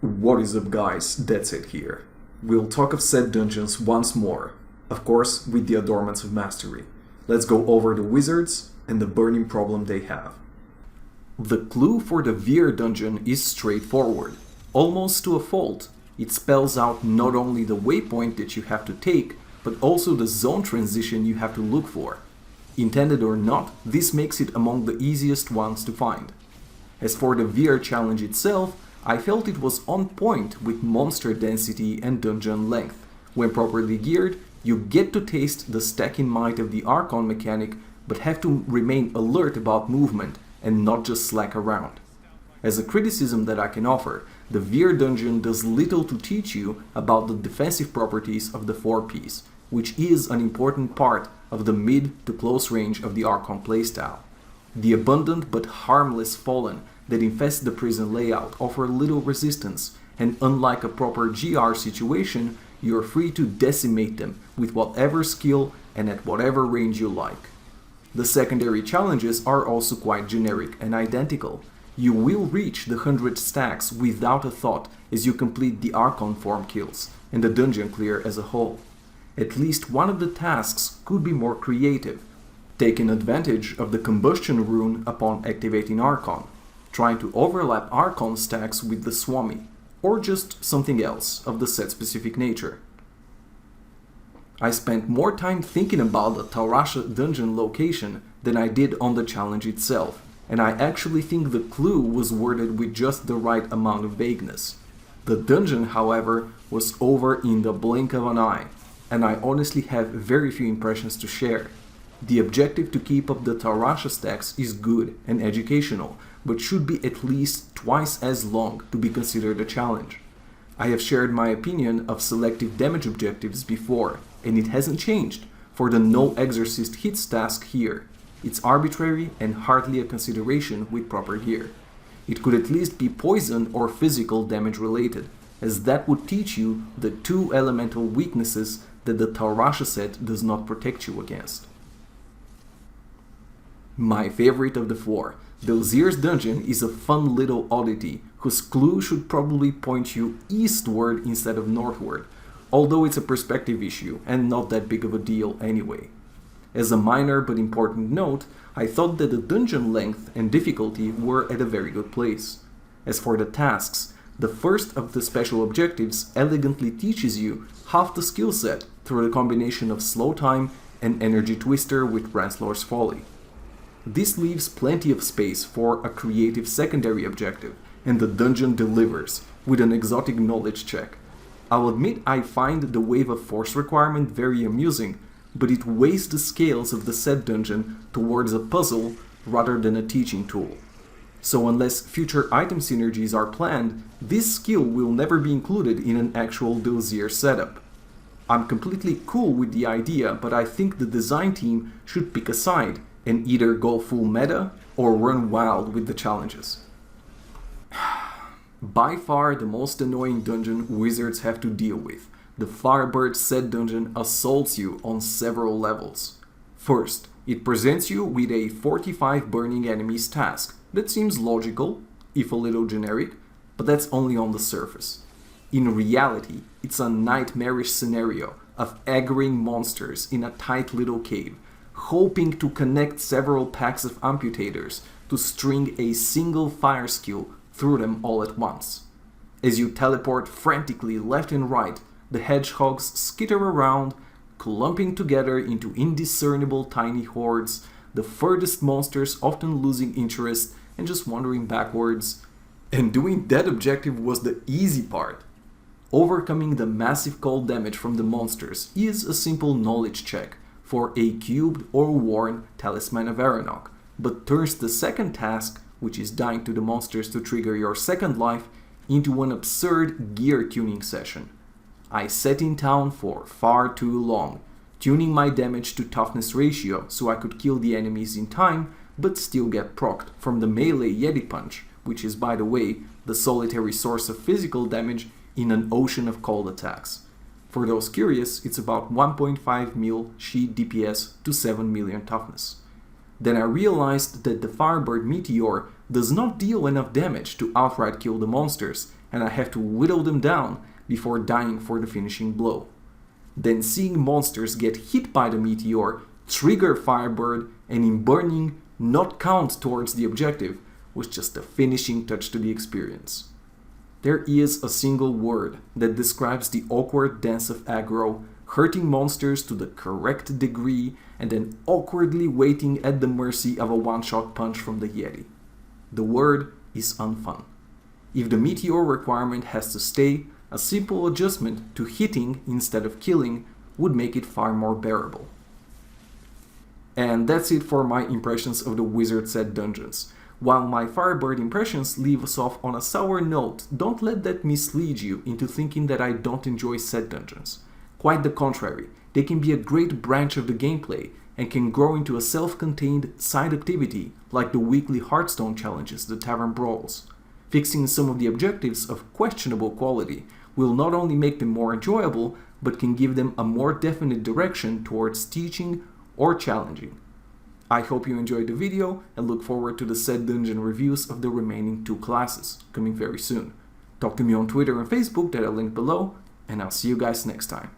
What is up guys, Deadset here. We'll talk of said dungeons once more, of course with the adornments of mastery. Let's go over the wizards and the burning problem they have. The clue for the Veer Dungeon is straightforward, almost to a fault. It spells out not only the waypoint that you have to take, but also the zone transition you have to look for. Intended or not, this makes it among the easiest ones to find. As for the Veer challenge itself, I felt it was on point with monster density and dungeon length. When properly geared, you get to taste the stacking might of the Archon mechanic, but have to remain alert about movement and not just slack around. As a criticism that I can offer, the Veer Dungeon does little to teach you about the defensive properties of the 4-piece, which is an important part of the mid to close range of the Archon playstyle. The abundant but harmless Fallen that infest the prison layout offer little resistance, and unlike a proper GR situation, you are free to decimate them with whatever skill and at whatever range you like. The secondary challenges are also quite generic and identical. You will reach the 100 stacks without a thought as you complete the Archon form kills and the dungeon clear as a whole. At least one of the tasks could be more creative, taking advantage of the combustion rune upon activating Archon, trying to overlap Archon stacks with the Swami, or just something else of the set specific nature. I spent more time thinking about the Terraria Dungeon location than I did on the challenge itself, and I actually think the clue was worded with just the right amount of vagueness. The dungeon, however, was over in the blink of an eye, and I honestly have very few impressions to share. The objective to keep up the Terraria stacks is good and educational, but should be at least twice as long to be considered a challenge. I have shared my opinion of selective damage objectives before, and it hasn't changed for the no exorcist hits task here. It's arbitrary and hardly a consideration with proper gear. It could at least be poison or physical damage related, as that would teach you the two elemental weaknesses that the Terraria set does not protect you against. My favorite of the four, the Veer Dungeon, is a fun little oddity whose clue should probably point you eastward instead of northward, although it's a perspective issue and not that big of a deal anyway. As a minor but important note, I thought that the dungeon length and difficulty were at a very good place. As for the tasks, the first of the special objectives elegantly teaches you half the skill set through the combination of slow time and energy twister with Ranslor's Folly. This leaves plenty of space for a creative secondary objective, and the dungeon delivers with an exotic knowledge check. I'll admit I find the Wave of Force requirement very amusing, but it weighs the scales of the said dungeon towards a puzzle rather than a teaching tool. So unless future item synergies are planned, this skill will never be included in an actual Veer setup. I'm completely cool with the idea, but I think the design team should pick a side and either go full meta or run wild with the challenges. By far the most annoying dungeon wizards have to deal with, the Firebird said dungeon assaults you on several levels. First, it presents you with a 45 burning enemies task. That seems logical, if a little generic, but that's only on the surface. In reality, it's a nightmarish scenario of aggroing monsters in a tight little cave, hoping to connect several packs of amputators to string a single fire skill through them all at once. As you teleport frantically left and right, the hedgehogs skitter around, clumping together into indiscernible tiny hordes, the furthest monsters often losing interest and just wandering backwards. And doing that objective was the easy part. Overcoming the massive cold damage from the monsters is a simple knowledge check for a cubed or worn Talisman of Aranok, but turns the second task, which is dying to the monsters to trigger your second life, into an absurd gear tuning session. I sat in town for far too long, tuning my damage to toughness ratio so I could kill the enemies in time, but still get procced from the melee Yeti Punch, which is, by the way, the solitary source of physical damage in an ocean of cold attacks. For those curious, it's about 1.5 mil sheet DPS to 7 million toughness. Then I realized that the Firebird meteor does not deal enough damage to outright kill the monsters, and I have to whittle them down before dying for the finishing blow. Then seeing monsters get hit by the meteor, trigger Firebird, and in burning not count towards the objective was just the finishing touch to the experience. There is a single word that describes the awkward dance of aggro, hurting monsters to the correct degree and then awkwardly waiting at the mercy of a one-shot punch from the Yeti. The word is unfun. If the meteor requirement has to stay, a simple adjustment to hitting instead of killing would make it far more bearable. And that's it for my impressions of the Wizard set dungeons. While my Firebird impressions leave us off on a sour note, don't let that mislead you into thinking that I don't enjoy set dungeons. Quite the contrary, they can be a great branch of the gameplay and can grow into a self-contained side activity like the weekly Hearthstone challenges, the Tavern Brawls. Fixing some of the objectives of questionable quality will not only make them more enjoyable, but can give them a more definite direction towards teaching or challenging. I hope you enjoyed the video and look forward to the set dungeon reviews of the remaining 2 classes, coming very soon. Talk to me on Twitter and Facebook that are linked below, and I'll see you guys next time.